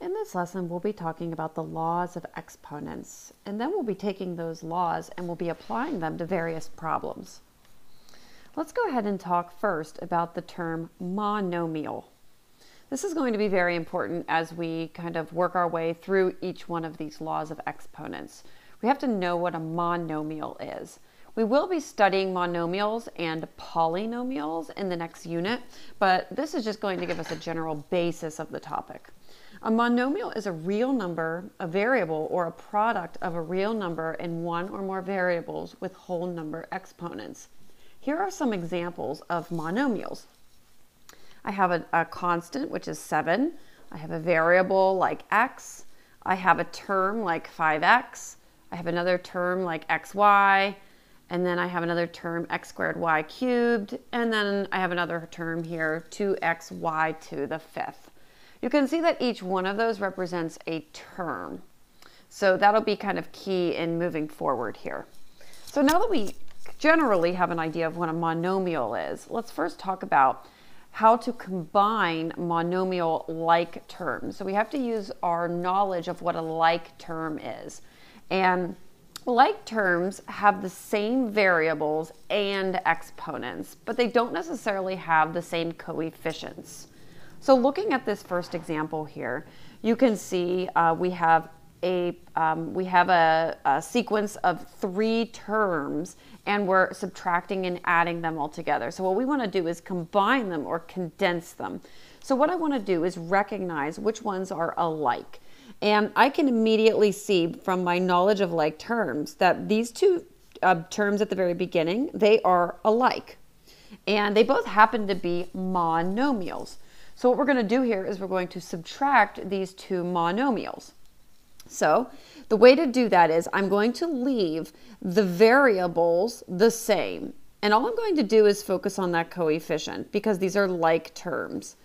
In this lesson, we'll be talking about the laws of exponents, and then we'll be taking those laws and we'll be applying them to various problems. Let's go ahead and talk first about the term monomial. This is going to be very important as we kind of work our way through each one of these laws of exponents. We have to know what a monomial is. We will be studying monomials and polynomials in the next unit, but this is just going to give us a general basis of the topic. A monomial is a real number, a variable, or a product of a real number and one or more variables with whole number exponents. Here are some examples of monomials. I have a constant, which is 7. I have a variable like x. I have a term like 5x. I have another term like xy. And then I have another term x squared y cubed. And then I have another term here, 2xy to the fifth. You can see that each one of those represents a term. So that'll be kind of key in moving forward here. So now that we generally have an idea of what a monomial is, let's first talk about how to combine monomial-like terms. So we have to use our knowledge of what a like term is. And like terms have the same variables and exponents, but they don't necessarily have the same coefficients. So looking at this first example here, you can see we have a sequence of 3 terms, and we're subtracting and adding them all together. So what we want to do is combine them or condense them. So what I want to do is recognize which ones are alike. And I can immediately see from my knowledge of like terms that these two terms at the very beginning, they are alike. And they both happen to be monomials. So what we're going to do here is we're going to subtract these two monomials. So the way to do that is I'm going to leave the variables the same. And all I'm going to do is focus on that coefficient because these are like terms.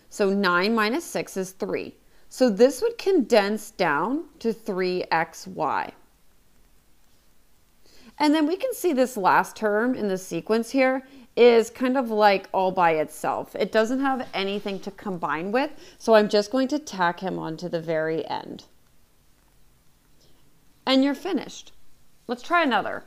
So 9 minus 6 is 3. So this would condense down to 3xy. And then we can see this last term in the sequence here is kind of like all by itself. It doesn't have anything to combine with, so I'm just going to tack him onto the very end. And you're finished. Let's try another.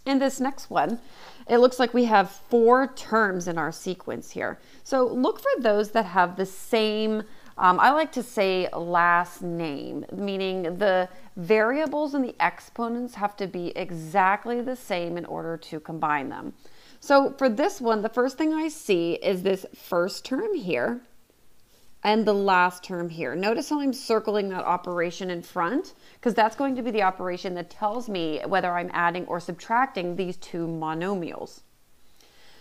In this next one, it looks like we have 4 terms in our sequence here. So look for those that have the same, I like to say last name, meaning the variables and the exponents have to be exactly the same in order to combine them. So for this one, the first thing I see is this first term here and the last term here. Notice how I'm circling that operation in front, because that's going to be the operation that tells me whether I'm adding or subtracting these two monomials.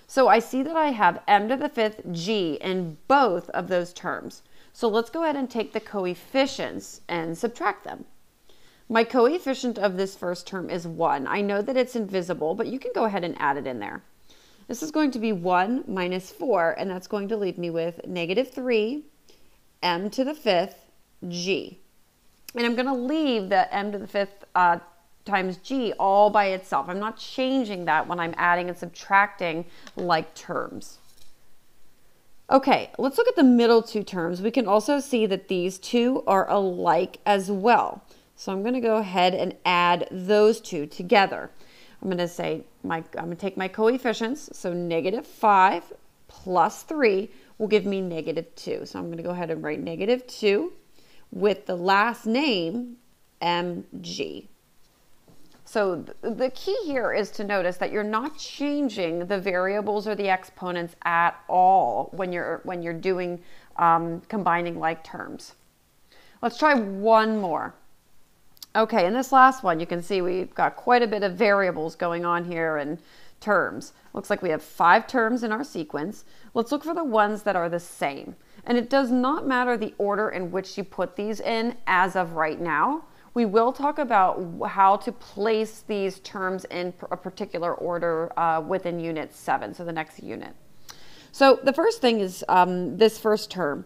So I see that I have m to the 5th g in both of those terms. So let's go ahead and take the coefficients and subtract them. My coefficient of this first term is 1. I know that it's invisible, but you can go ahead and add it in there. This is going to be 1 minus 4, and that's going to leave me with negative 3 m to the 5th g. And I'm going to leave the m to the 5th times g all by itself. I'm not changing that when I'm adding and subtracting like terms. Okay, let's look at the middle 2 terms. We can also see that these two are alike as well. So I'm going to go ahead and add those two together. I'm going to say, I'm going to take my coefficients, so negative 5 plus 3 will give me negative 2. So I'm going to go ahead and write negative 2 with the last name, mg. So the key here is to notice that you're not changing the variables or the exponents at all when you're doing combining like terms. Let's try one more. Okay, in this last one, you can see we've got quite a bit of variables going on here and terms. Looks like we have 5 terms in our sequence. Let's look for the ones that are the same. And it does not matter the order in which you put these in as of right now. We will talk about how to place these terms in a particular order within Unit 7, so the next unit. So the first thing is this first term.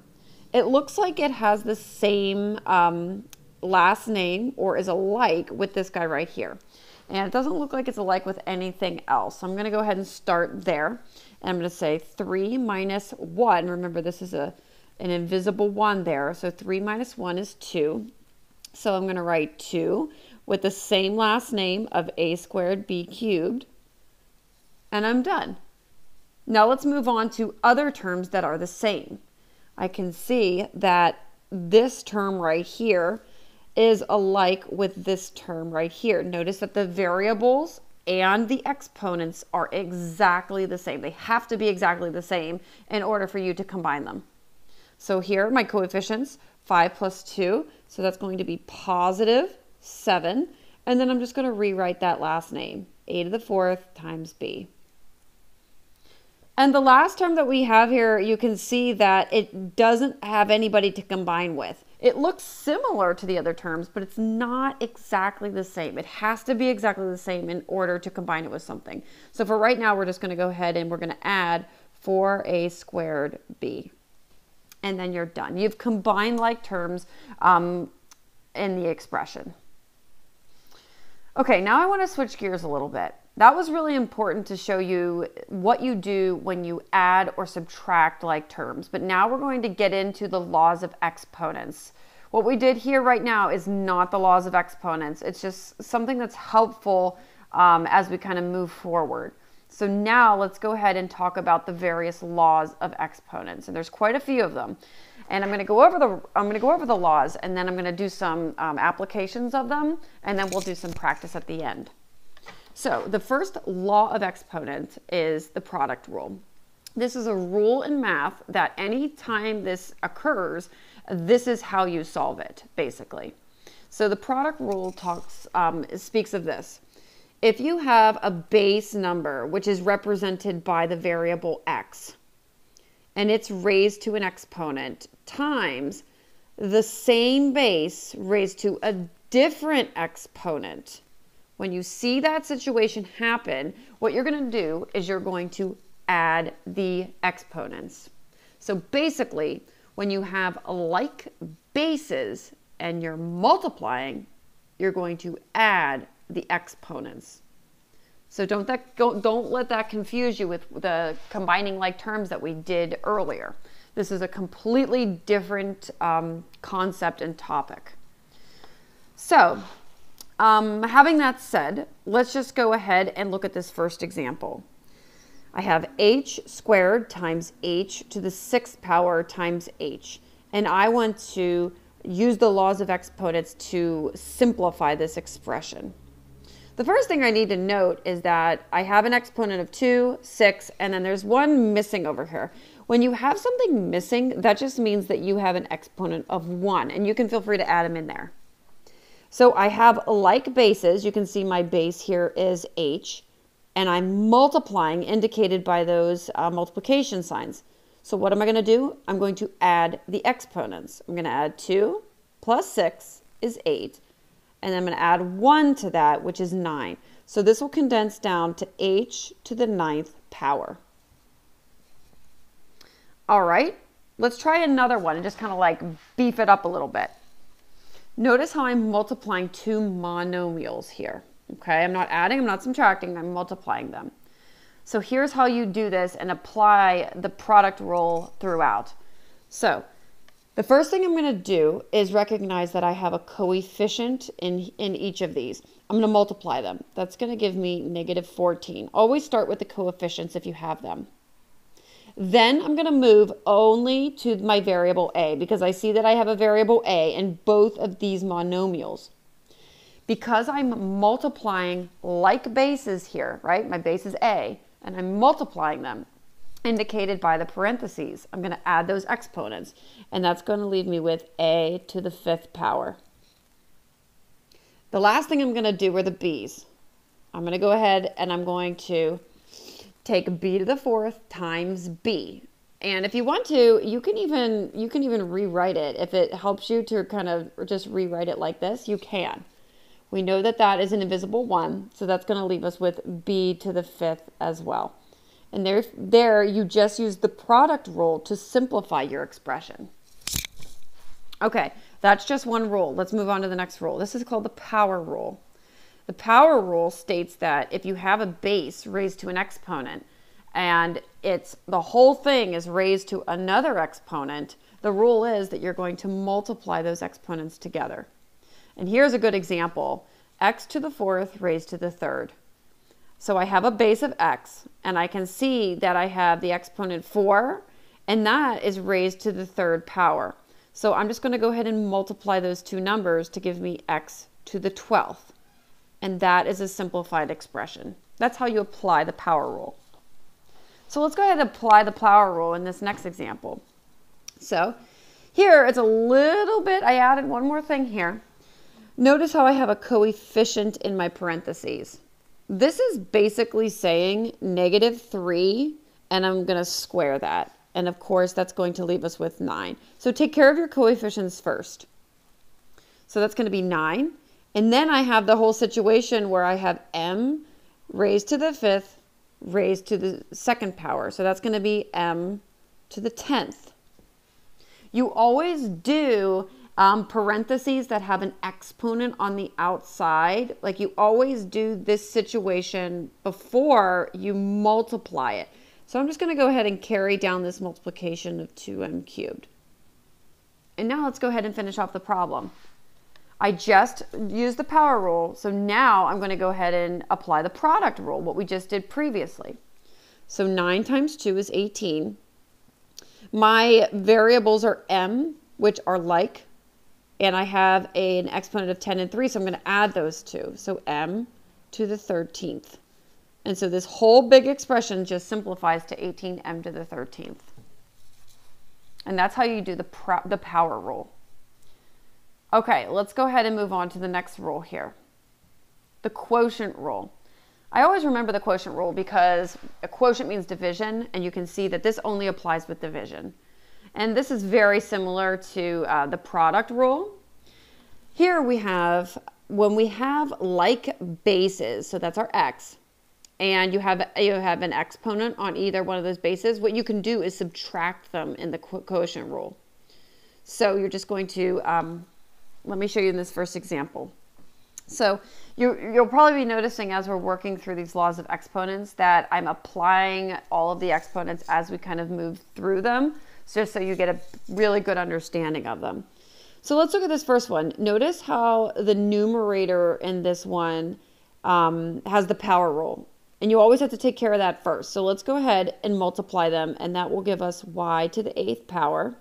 It looks like it has the same last name or is alike with this guy right here. And it doesn't look like it's alike with anything else. So I'm going to go ahead and start there. And I'm going to say 3 minus 1. Remember, this is a an invisible 1 there. So 3 minus 1 is 2. So I'm going to write 2 with the same last name of a squared b cubed. And I'm done. Now let's move on to other terms that are the same. I can see that this term right here is alike with this term right here. Notice that the variables and the exponents are exactly the same. They have to be exactly the same in order for you to combine them. So here, my coefficients, 5 plus 2, so that's going to be positive 7. And then I'm just going to rewrite that last name, a to the 4th times b. And the last term that we have here, you can see that it doesn't have anybody to combine with. It looks similar to the other terms, but it's not exactly the same. It has to be exactly the same in order to combine it with something. So for right now, we're just going to go ahead and we're going to add 4a squared b. And then you're done. You've combined like terms in the expression. Okay, now I want to switch gears a little bit. That was really important to show you what you do when you add or subtract like terms. But now we're going to get into the laws of exponents. What we did here right now is not the laws of exponents. It's just something that's helpful as we kind of move forward. So now let's go ahead and talk about the various laws of exponents. And there's quite a few of them. And I'm going to go over the laws, and then I'm going to do some applications of them, and then we'll do some practice at the end. So the first law of exponent is the product rule. This is a rule in math that any time this occurs, this is how you solve it, basically. So the product rule speaks of this. If you have a base number, which is represented by the variable x, and it's raised to an exponent, times the same base raised to a different exponent, when you see that situation happen, what you're going to do is you're going to add the exponents. So basically, when you have like bases and you're multiplying, you're going to add the exponents. So don't let that confuse you with the combining like terms that we did earlier. This is a completely different concept and topic. So having that said, let's just go ahead and look at this first example. I have h squared times h to the 6th power times h. And I want to use the laws of exponents to simplify this expression. The first thing I need to note is that I have an exponent of 2, 6, and then there's one missing over here. When you have something missing, that just means that you have an exponent of 1, and you can feel free to add them in there. So I have like bases. You can see my base here is h, and I'm multiplying, indicated by those multiplication signs. So what am I going to do? I'm going to add the exponents. I'm going to add 2 plus 6 is 8. And I'm going to add 1 to that, which is 9. So this will condense down to h to the 9th power. All right, let's try another one and just kind of like beef it up a little bit. Notice how I'm multiplying two monomials here. Okay, I'm not adding, I'm not subtracting, I'm multiplying them. So here's how you do this and apply the product rule throughout. So the first thing I'm going to do is recognize that I have a coefficient in each of these. I'm going to multiply them. That's going to give me negative 14. Always start with the coefficients if you have them. Then I'm going to move only to my variable a because I see that I have a variable a in both of these monomials. Because I'm multiplying like bases here, right? My base is a, and I'm multiplying them, indicated by the parentheses. I'm going to add those exponents, and that's going to leave me with a to the 5th power. The last thing I'm going to do are the b's. I'm going to go ahead and I'm going to take b to the 4th times b. And if you want to, you can even rewrite it. If it helps you to kind of just rewrite it like this, you can. We know that that is an invisible 1, so that's going to leave us with b to the 5th as well. And there you just use the product rule to simplify your expression. Okay, that's just one rule. Let's move on to the next rule. This is called the power rule. The power rule states that if you have a base raised to an exponent and the whole thing is raised to another exponent, the rule is that you're going to multiply those exponents together. And here's a good example. X to the fourth raised to the third. So I have a base of x, and I can see that I have the exponent 4, and that is raised to the third power. So I'm just going to go ahead and multiply those two numbers to give me x to the 12th. And that is a simplified expression. That's how you apply the power rule. So let's go ahead and apply the power rule in this next example. So here it's a little bit, I added one more thing here. Notice how I have a coefficient in my parentheses. This is basically saying -3, and I'm going to square that. And of course, that's going to leave us with 9. So take care of your coefficients first. So that's going to be 9. And then I have the whole situation where I have m raised to the 5th raised to the 2nd power. So that's going to be m to the 10th. You always do parentheses that have an exponent on the outside. Like you always do this situation before you multiply it. So I'm just going to go ahead and carry down this multiplication of 2m cubed. And now let's go ahead and finish off the problem. I just used the power rule, so now I'm going to go ahead and apply the product rule, what we just did previously. So 9 times 2 is 18. My variables are m, which are like, and I have an exponent of 10 and 3, so I'm going to add those two. So m to the 13th. And so this whole big expression just simplifies to 18m to the 13th. And that's how you do the power rule. Okay, let's go ahead and move on to the next rule here. The quotient rule. I always remember the quotient rule because a quotient means division, and you can see that this only applies with division. And this is very similar to the product rule. Here we have, when we have like bases, so that's our x, and you have an exponent on either one of those bases, what you can do is subtract them in the quotient rule. So you're just going to, let me show you in this first example. So you'll probably be noticing as we're working through these laws of exponents that I'm applying all of the exponents as we kind of move through them, just so you get a really good understanding of them. So let's look at this first one. Notice how the numerator in this one has the power rule. And you always have to take care of that first. So let's go ahead and multiply them, and that will give us y to the 8th power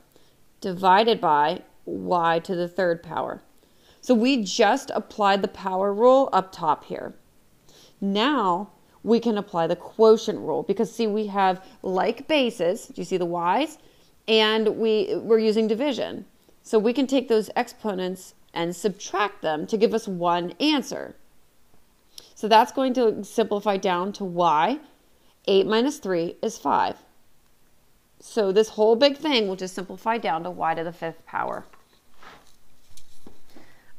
divided by y to the 3rd power. So we just applied the power rule up top here. Now we can apply the quotient rule because see, we have like bases. Do you see the y's? And we're using division. So we can take those exponents and subtract them to give us one answer. So that's going to simplify down to y. 8 minus 3 is 5. So this whole big thing will just simplify down to y to the 5th power.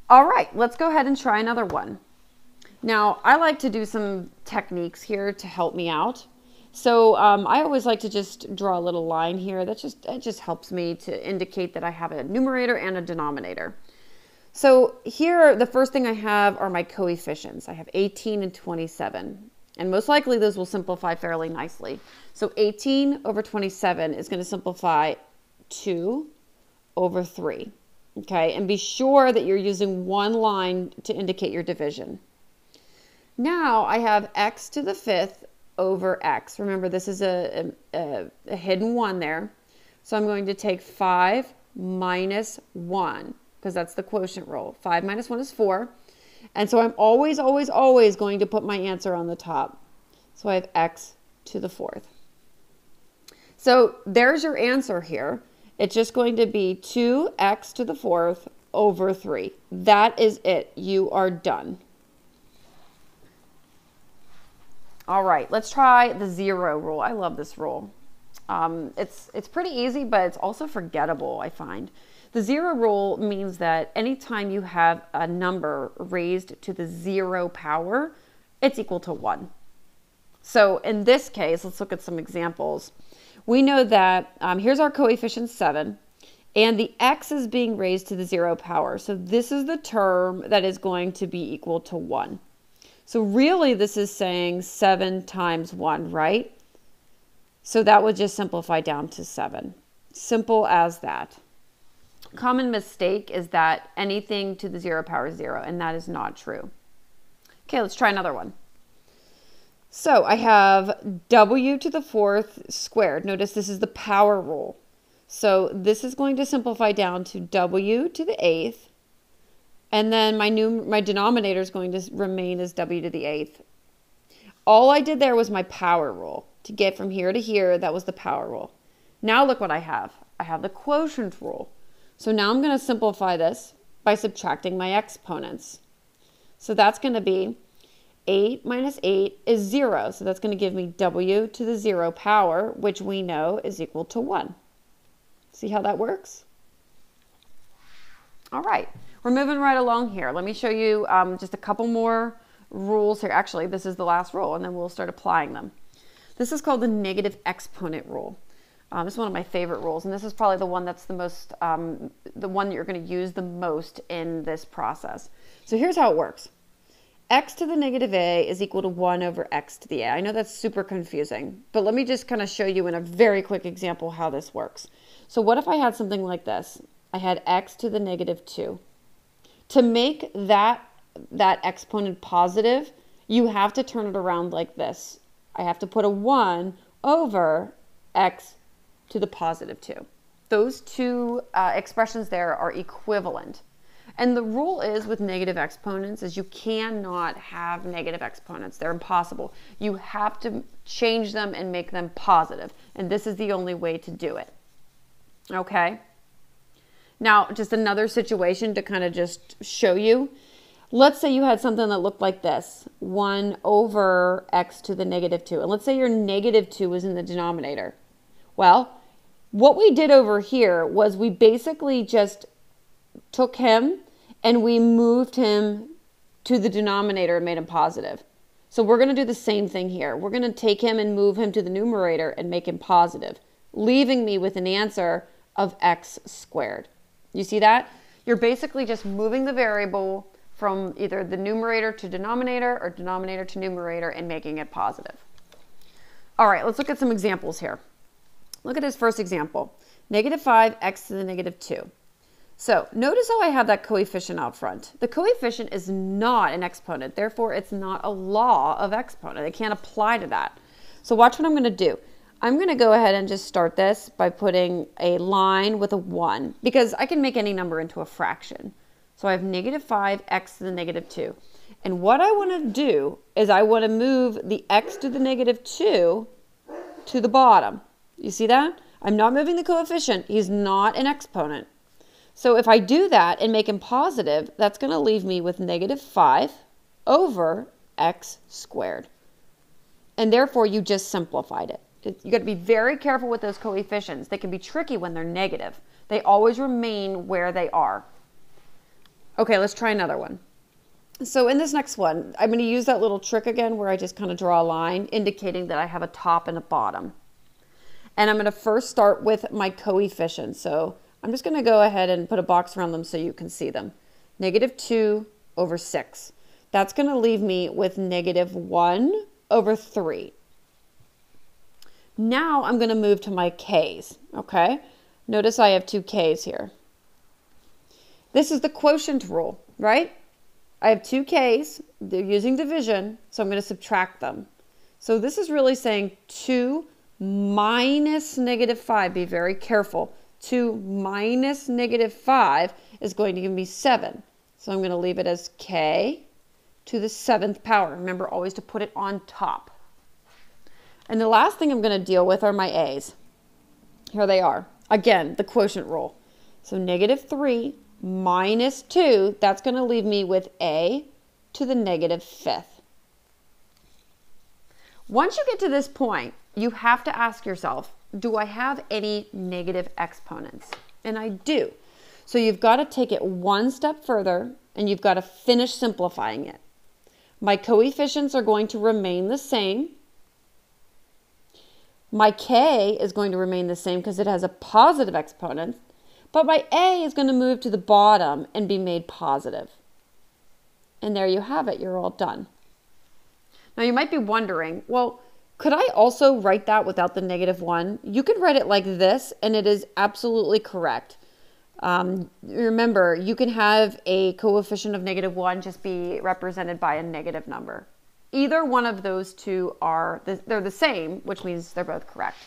All right, let's go ahead and try another one. Now, I like to do some techniques here to help me out. So I always like to just draw a little line here. It just helps me to indicate that I have a numerator and a denominator. So here, the first thing I have are my coefficients. I have 18 and 27. And most likely those will simplify fairly nicely. So 18 over 27 is going to simplify 2 over 3. Okay, and be sure that you're using one line to indicate your division. Now I have x to the 5th over x. Remember, this is a hidden 1 there. So I'm going to take 5 minus 1, because that's the quotient rule. 5 minus 1 is 4. And so I'm always, always, always going to put my answer on the top. So I have x to the 4th. So there's your answer here. It's just going to be 2x to the 4th over 3. That is it. You are done. All right, let's try the 0 rule. I love this rule. It's pretty easy, but it's also forgettable, I find. The 0 rule means that anytime you have a number raised to the 0 power, it's equal to 1. So in this case, let's look at some examples. We know that here's our coefficient 7, and the x is being raised to the 0 power. So this is the term that is going to be equal to 1. So really this is saying 7 times 1, right? So that would just simplify down to 7. Simple as that. Common mistake is that anything to the 0 power is 0, and that is not true. Okay, let's try another one. So I have w to the 4th squared. Notice this is the power rule. So this is going to simplify down to w to the 8th. And then my denominator is going to remain as w to the 8th. All I did there was my power rule. To get from here to here, that was the power rule. Now look what I have. I have the quotient rule. So now I'm going to simplify this by subtracting my exponents. So that's going to be 8 minus 8 is 0. So that's going to give me w to the 0 power, which we know is equal to 1. See how that works? All right. We're moving right along here. Let me show you just a couple more rules here. Actually, this is the last rule, and then we'll start applying them. This is called the negative exponent rule. This is one of my favorite rules, and this is probably the one that's the most, the one that you're going to use the most in this process. So here's how it works. X to the negative a is equal to 1 over x to the a. I know that's super confusing, but let me just kind of show you in a very quick example how this works. So what if I had something like this? I had x to the negative 2. To make that exponent positive, you have to turn it around like this. I have to put a 1 over x to the positive 2. Those two expressions there are equivalent. And the rule is with negative exponents is you cannot have negative exponents. They're impossible. You have to change them and make them positive. And this is the only way to do it. Okay? Now, just another situation to kind of just show you. Let's say you had something that looked like this. 1 over x to the negative 2. And let's say your negative 2 was in the denominator. Well, what we did over here was we basically just took him and we moved him to the denominator and made him positive. So we're going to do the same thing here. We're going to take him and move him to the numerator and make him positive, leaving me with an answer of x squared. You see that? You're basically just moving the variable from either the numerator to denominator or denominator to numerator and making it positive. All right, let's look at some examples here. Look at this first example. Negative 5x to the negative 2. So notice how I have that coefficient out front. The coefficient is not an exponent. Therefore, it's not a law of exponent. It can't apply to that. So watch what I'm going to do. I'm going to go ahead and just start this by putting a line with a 1 because I can make any number into a fraction. So I have negative 5x to the negative 2. And what I want to do is I want to move the x to the negative 2 to the bottom. You see that? I'm not moving the coefficient. He's not an exponent. So if I do that and make him positive, that's going to leave me with negative 5 over x squared. And therefore, you just simplified it. You got to be very careful with those coefficients. They can be tricky when they're negative. They always remain where they are. Okay, let's try another one. So in this next one, I'm going to use that little trick again where I just kind of draw a line indicating that I have a top and a bottom. And I'm going to first start with my coefficients. So I'm just going to go ahead and put a box around them so you can see them. Negative 2 over 6. That's going to leave me with negative 1 over 3. Now I'm going to move to my k's, okay? Notice I have two k's here. This is the quotient rule, right? I have two k's. They're using division, so I'm going to subtract them. So this is really saying 2 minus negative 5. Be very careful. 2 minus negative 5 is going to give me 7. So I'm going to leave it as k to the 7th power. Remember always to put it on top. And the last thing I'm going to deal with are my a's. Here they are. Again, the quotient rule. So negative 3 minus 2, that's going to leave me with a to the negative 5th. Once you get to this point, you have to ask yourself, do I have any negative exponents? And I do. So you've got to take it one step further and you've got to finish simplifying it. My coefficients are going to remain the same. My k is going to remain the same because it has a positive exponent, but my a is going to move to the bottom and be made positive. And there you have it. You're all done. Now you might be wondering, well, Could I also write that without the -1? You could write it like this, and it is absolutely correct. Remember, you can have a coefficient of -1 just be represented by a negative number. Either one of those two they're the same, which means they're both correct.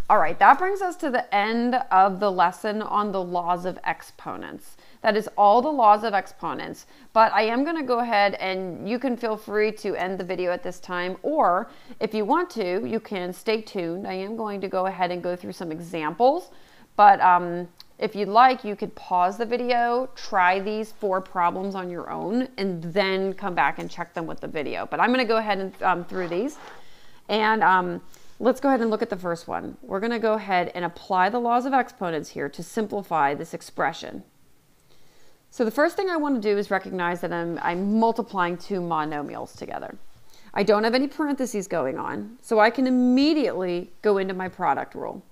All right, that brings us to the end of the lesson on the laws of exponents. That is all the laws of exponents, but I am going to go ahead and you can feel free to end the video at this time, or if you want to, you can stay tuned. I am going to go ahead and go through some examples, but if you'd like, you could pause the video, try these 4 problems on your own, and then come back and check them with the video. But I'm going to go ahead and through these, and let's go ahead and look at the first one. We're going to go ahead and apply the laws of exponents here to simplify this expression. So the first thing I want to do is recognize that I'm multiplying 2 monomials together. I don't have any parentheses going on, so I can immediately go into my product rule.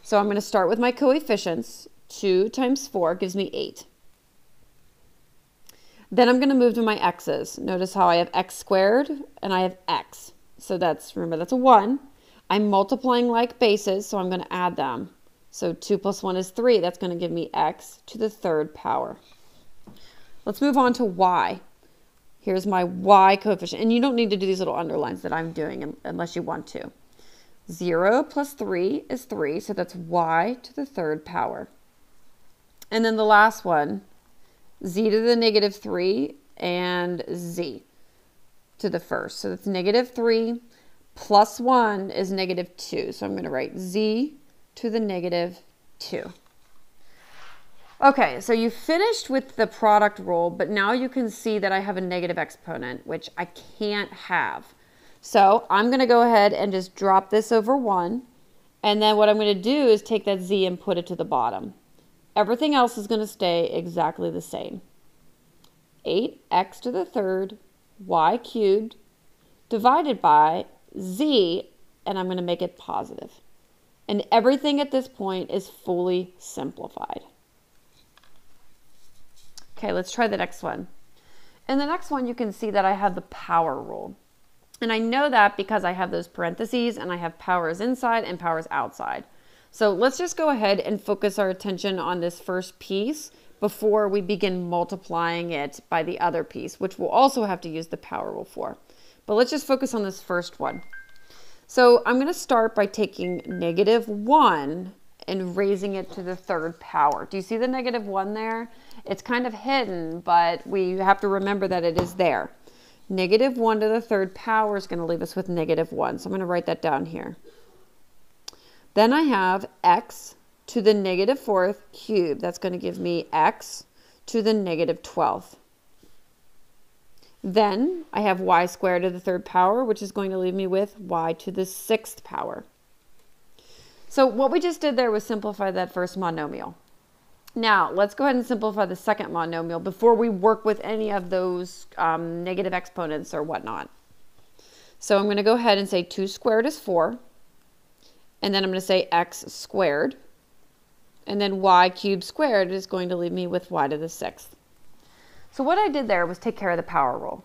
So I'm going to start with my coefficients. 2 times 4 gives me 8. Then I'm going to move to my x's. Notice how I have x squared and I have x. So remember, that's a 1. I'm multiplying like bases, so I'm going to add them. So 2 plus 1 is 3. That's going to give me x to the 3rd power. Let's move on to y. Here's my y coefficient. And you don't need to do these little underlines that I'm doing unless you want to. 0 plus 3 is 3, so that's y to the 3rd power. And then the last one, z to the -3 and z to the 1st. So that's -3 plus 1 is -2. So I'm going to write z to the -2. Okay, so you finished with the product rule, but now you can see that I have a negative exponent, which I can't have. So I'm going to go ahead and just drop this over 1. And then what I'm going to do is take that z and put it to the bottom. Everything else is going to stay exactly the same. 8x to the 3rd y cubed divided by z, and I'm going to make it positive. And everything at this point is fully simplified. Okay, let's try the next one. In the next one, you can see that I have the power rule. And I know that because I have those parentheses and I have powers inside and powers outside. So let's just go ahead and focus our attention on this first piece before we begin multiplying it by the other piece, which we'll also have to use the power rule for. But let's just focus on this first one. So I'm going to start by taking -1 and raising it to the 3rd power. Do you see the -1 there? It's kind of hidden, but we have to remember that it is there. -1 to the 3rd power is going to leave us with -1. So I'm going to write that down here. Then I have x to the -4th cubed. That's going to give me x to the -12th. Then I have y squared to the 3rd power, which is going to leave me with y to the 6th power. So what we just did there was simplify that first monomial. Now, let's go ahead and simplify the second monomial before we work with any of those negative exponents or whatnot. So I'm going to go ahead and say 2 squared is 4. And then I'm going to say x squared. And then y cubed squared is going to leave me with y to the 6th. So what I did there was take care of the power rule.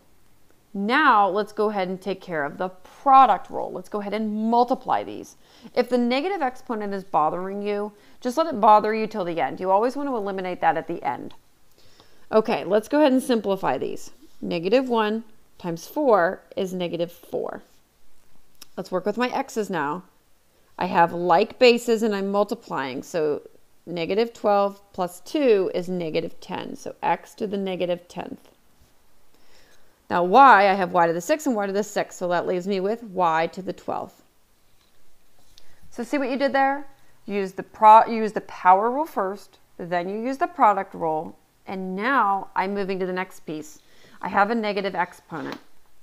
Now let's go ahead and take care of the product rule. Let's go ahead and multiply these. If the negative exponent is bothering you, just let it bother you till the end. You always want to eliminate that at the end. Okay, let's go ahead and simplify these. -1 times 4 is -4. Let's work with my x's now. I have like bases and I'm multiplying. So -12 plus 2 is -10. So x to the -10th. Now y, I have y to the 6th and y to the 6th. So that leaves me with y to the 12th. So see what you did there? You used the power rule first, then you use the product rule, and now I'm moving to the next piece. I have a negative exponent,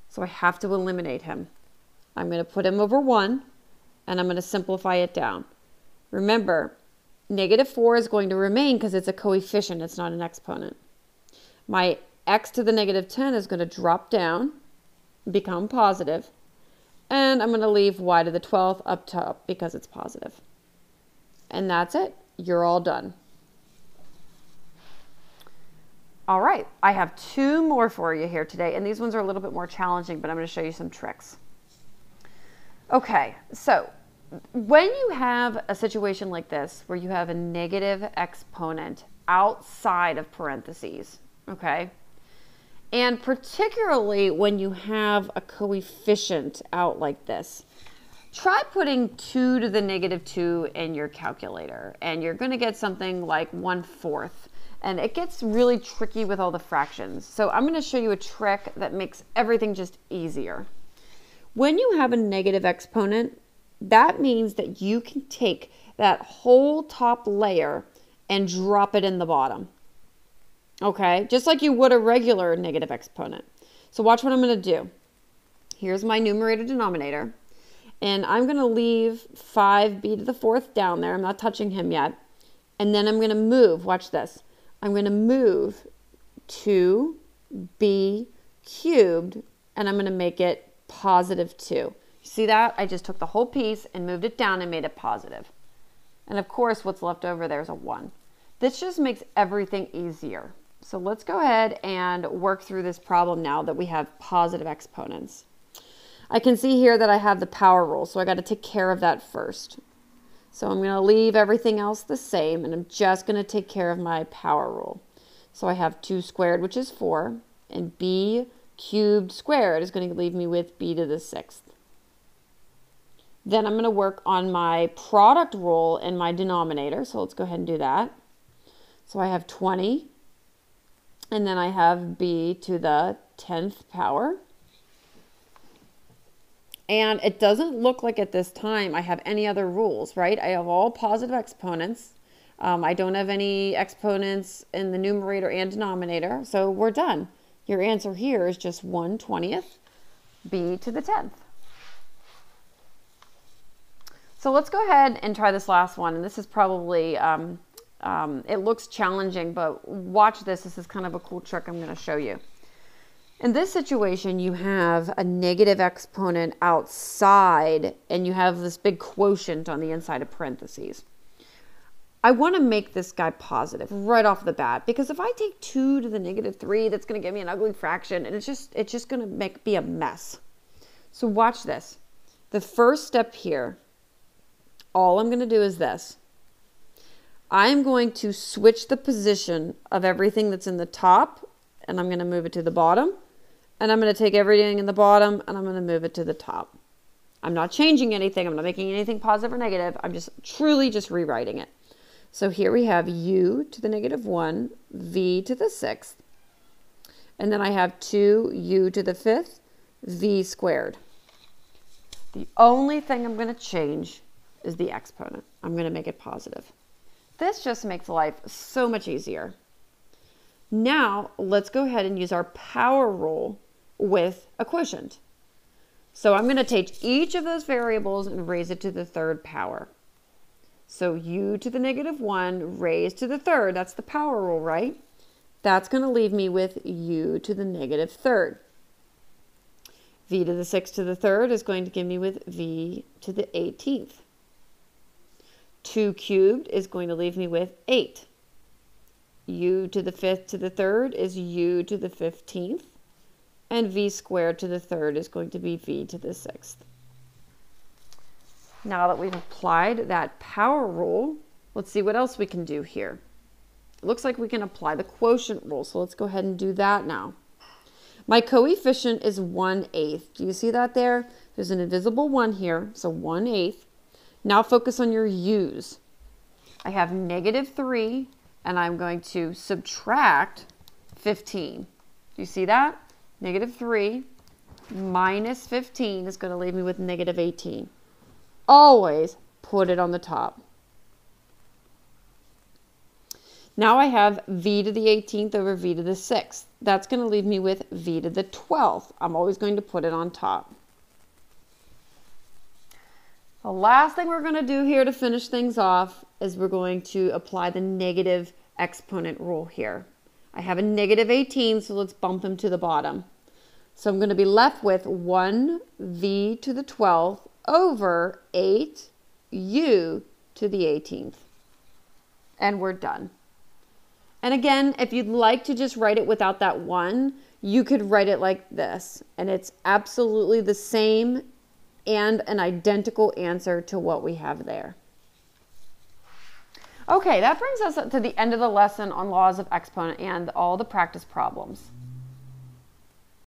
so I have to eliminate him. I'm going to put him over 1, and I'm going to simplify it down. Remember, -4 is going to remain because it's a coefficient, it's not an exponent. My x to the -10 is going to drop down, become positive, and I'm going to leave y to the 12th up top because it's positive. And that's it. You're all done. All right, I have 2 more for you here today, and these ones are a little bit more challenging, but I'm going to show you some tricks. Okay, so when you have a situation like this, where you have a negative exponent outside of parentheses, okay, and particularly when you have a coefficient out like this, try putting 2 to the negative 2 in your calculator, and you're going to get something like 1/4. And it gets really tricky with all the fractions. So I'm going to show you a trick that makes everything just easier. When you have a negative exponent, that means that you can take that whole top layer and drop it in the bottom. Okay, just like you would a regular negative exponent. So watch what I'm going to do. Here's my numerator denominator. And I'm going to leave 5b to the 4th down there. I'm not touching him yet. And then I'm going to move, watch this. I'm going to move 2b cubed, and I'm going to make it positive 2. You see that? I just took the whole piece and moved it down and made it positive. And of course, what's left over there is a 1. This just makes everything easier. So let's go ahead and work through this problem now that we have positive exponents. I can see here that I have the power rule, so I got to take care of that first. So I'm going to leave everything else the same, and I'm just going to take care of my power rule. So I have 2 squared, which is 4, and b cubed squared is going to leave me with b to the 6th. Then I'm going to work on my product rule in my denominator, so let's go ahead and do that. So I have 20, and then I have b to the 10th power. And it doesn't look like at this time I have any other rules, right? I have all positive exponents. I don't have any exponents in the numerator and denominator, so we're done. Your answer here is just 1/20th b to the 10th. So let's go ahead and try this last one. And this is probably, it looks challenging, but watch this. This is kind of a cool trick I'm going to show you. In this situation, you have a negative exponent outside, and you have this big quotient on the inside of parentheses. I want to make this guy positive right off the bat, because if I take 2 to the negative 3, that's going to give me an ugly fraction, and it's just going to be a mess. So watch this. The first step here, all I'm going to do is this. I'm going to switch the position of everything that's in the top, and I'm going to move it to the bottom. And I'm going to take everything in the bottom, and I'm going to move it to the top. I'm not changing anything. I'm not making anything positive or negative. I'm just truly just rewriting it. So here we have u to the negative 1, v to the 6th. And then I have 2u to the 5th, v squared. The only thing I'm going to change is the exponent. I'm going to make it positive. This just makes life so much easier. Now, let's go ahead and use our power rule with a quotient. So I'm going to take each of those variables and raise it to the 3rd power. So u to the negative 1 raised to the 3rd, that's the power rule, right? That's going to leave me with u to the negative 3rd. V to the 6th to the 3rd is going to give me with v to the 18th. 2 cubed is going to leave me with 8. U to the 5th to the 3rd is u to the 15th. And v squared to the 3rd is going to be v to the 6th. Now that we've applied that power rule, let's see what else we can do here. It looks like we can apply the quotient rule, so let's go ahead and do that now. My coefficient is 1/8. Do you see that there? There's an invisible 1 here, so 1/8. Now focus on your u's. I have negative 3, and I'm going to subtract 15. Do you see that? Negative 3 minus 15 is going to leave me with negative 18. Always put it on the top. Now I have v to the 18th over v to the 6th. That's going to leave me with v to the 12th. I'm always going to put it on top. The last thing we're going to do here to finish things off is we're going to apply the negative exponent rule here. I have a negative 18, so let's bump him to the bottom. So I'm going to be left with 1v to the 12th over 8u to the 18th. And we're done. And again, if you'd like to just write it without that 1, you could write it like this. And it's absolutely the same and an identical answer to what we have there. Okay, that brings us to the end of the lesson on laws of exponent and all the practice problems.